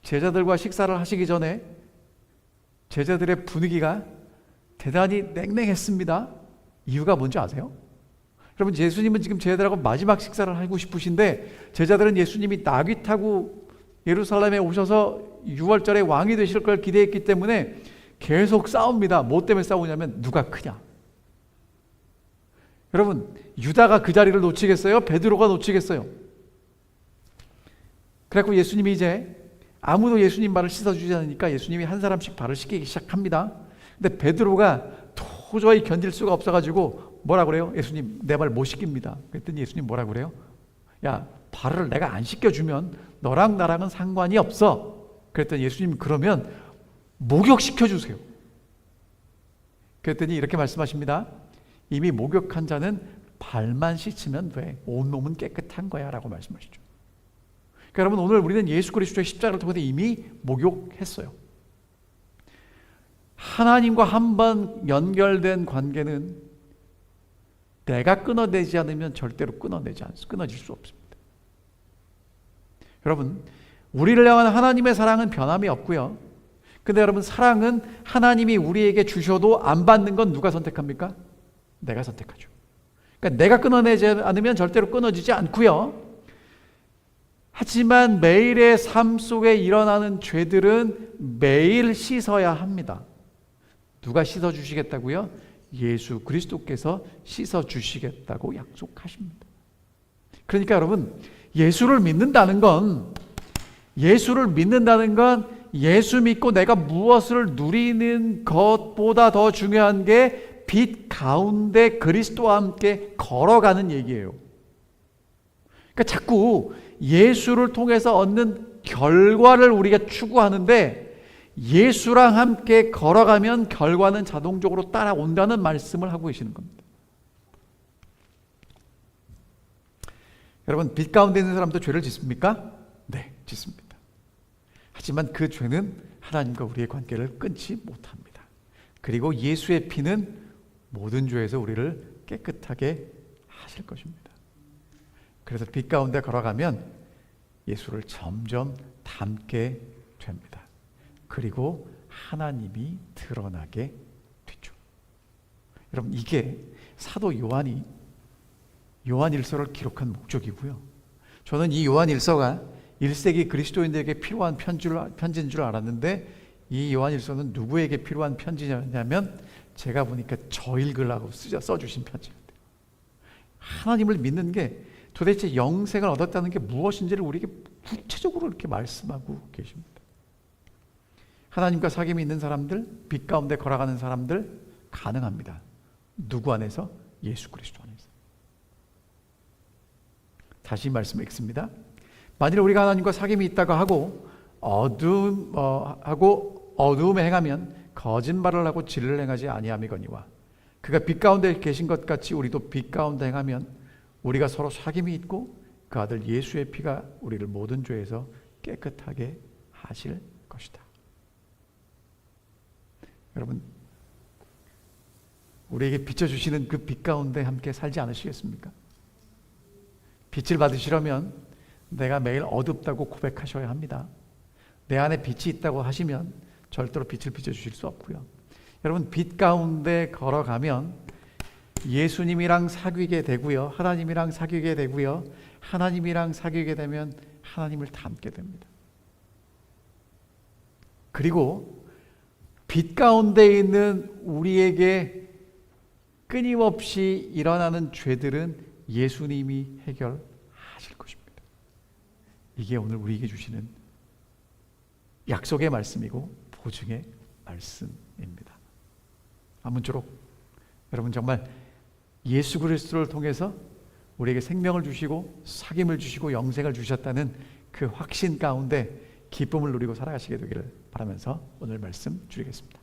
S1: 제자들과 식사를 하시기 전에 제자들의 분위기가 대단히 냉랭했습니다. 이유가 뭔지 아세요? 여러분 예수님은 지금 제자들하고 마지막 식사를 하고 싶으신데, 제자들은 예수님이 나귀 타고 예루살렘에 오셔서 6월절에 왕이 되실 걸 기대했기 때문에 계속 싸웁니다. 뭐 때문에 싸우냐면 누가 크냐. 여러분 유다가 그 자리를 놓치겠어요? 베드로가 놓치겠어요? 그래서 예수님이 이제 아무도 예수님 발을 씻어주지 않으니까 예수님이 한 사람씩 발을 씻기기 시작합니다. 근데 베드로가 도저히 견딜 수가 없어가지고 뭐라 그래요? 예수님 내 발 못 씻깁니다. 그랬더니 예수님 뭐라 그래요? 야, 발을 내가 안 씻겨주면 너랑 나랑은 상관이 없어. 그랬더니 예수님 그러면 목욕시켜 주세요. 그랬더니 이렇게 말씀하십니다. 이미 목욕한 자는 발만 씻으면 돼. 온몸은 깨끗한 거야 라고 말씀하시죠. 그러니까 여러분 오늘 우리는 예수 그리스도의 십자가를 통해서 이미 목욕했어요. 하나님과 한번 연결된 관계는 내가 끊어내지 않으면 절대로 끊어질 수 없습니다. 여러분 우리를 향한 하나님의 사랑은 변함이 없고요. 근데 여러분, 사랑은 하나님이 우리에게 주셔도 안 받는 건 누가 선택합니까? 내가 선택하죠. 그러니까 내가 끊어내지 않으면 절대로 끊어지지 않고요. 하지만 매일의 삶 속에 일어나는 죄들은 매일 씻어야 합니다. 누가 씻어주시겠다고요? 예수 그리스도께서 씻어주시겠다고 약속하십니다. 그러니까 여러분, 예수를 믿는다는 건 예수 믿고 내가 무엇을 누리는 것보다 더 중요한 게 빛 가운데 그리스도와 함께 걸어가는 얘기예요. 그러니까 자꾸 예수를 통해서 얻는 결과를 우리가 추구하는데, 예수랑 함께 걸어가면 결과는 자동적으로 따라온다는 말씀을 하고 계시는 겁니다. 여러분, 빛 가운데 있는 사람도 죄를 짓습니까? 네, 짓습니다. 하지만 그 죄는 하나님과 우리의 관계를 끊지 못합니다. 그리고 예수의 피는 모든 죄에서 우리를 깨끗하게 하실 것입니다. 그래서 빛 가운데 걸어가면 예수를 점점 닮게 됩니다. 그리고 하나님이 드러나게 되죠. 여러분, 이게 사도 요한이 요한일서를 기록한 목적이고요. 저는 이 요한일서가 1세기 그리스도인들에게 필요한 편지인 줄 알았는데, 이 요한일서는 누구에게 필요한 편지냐면 제가 보니까 저 읽으려고 써주신 편지예요. 하나님을 믿는 게 도대체 영생을 얻었다는 게 무엇인지를 우리에게 구체적으로 이렇게 말씀하고 계십니다. 하나님과 사귐이 있는 사람들, 빛 가운데 걸어가는 사람들 가능합니다. 누구 안에서? 예수 그리스도 안에서. 다시 말씀 읽습니다. 만일 우리가 하나님과 사귐이 있다고 하고 어두움에 행하면 거짓말을 하고 진리를 행하지 아니함이거니와, 그가 빛 가운데 계신 것 같이 우리도 빛 가운데 행하면 우리가 서로 사귐이 있고 그 아들 예수의 피가 우리를 모든 죄에서 깨끗하게 하실 것이다. 여러분, 우리에게 비춰주시는 그 빛 가운데 함께 살지 않으시겠습니까? 빛을 받으시려면 내가 매일 어둡다고 고백하셔야 합니다. 내 안에 빛이 있다고 하시면 절대로 빛을 비춰주실 수 없고요. 여러분, 빛 가운데 걸어가면 예수님이랑 사귀게 되고요, 하나님이랑 사귀게 되고요, 하나님이랑 사귀게 되면 하나님을 닮게 됩니다. 그리고 빛 가운데 있는 우리에게 끊임없이 일어나는 죄들은 예수님이 해결하실 것입니다. 이게 오늘 우리에게 주시는 약속의 말씀이고 보증의 말씀입니다. 아무쪼록 여러분, 정말 예수 그리스도를 통해서 우리에게 생명을 주시고 사귐을 주시고 영생을 주셨다는 그 확신 가운데 기쁨을 누리고 살아가시게 되기를 바라면서 오늘 말씀 줄이겠습니다.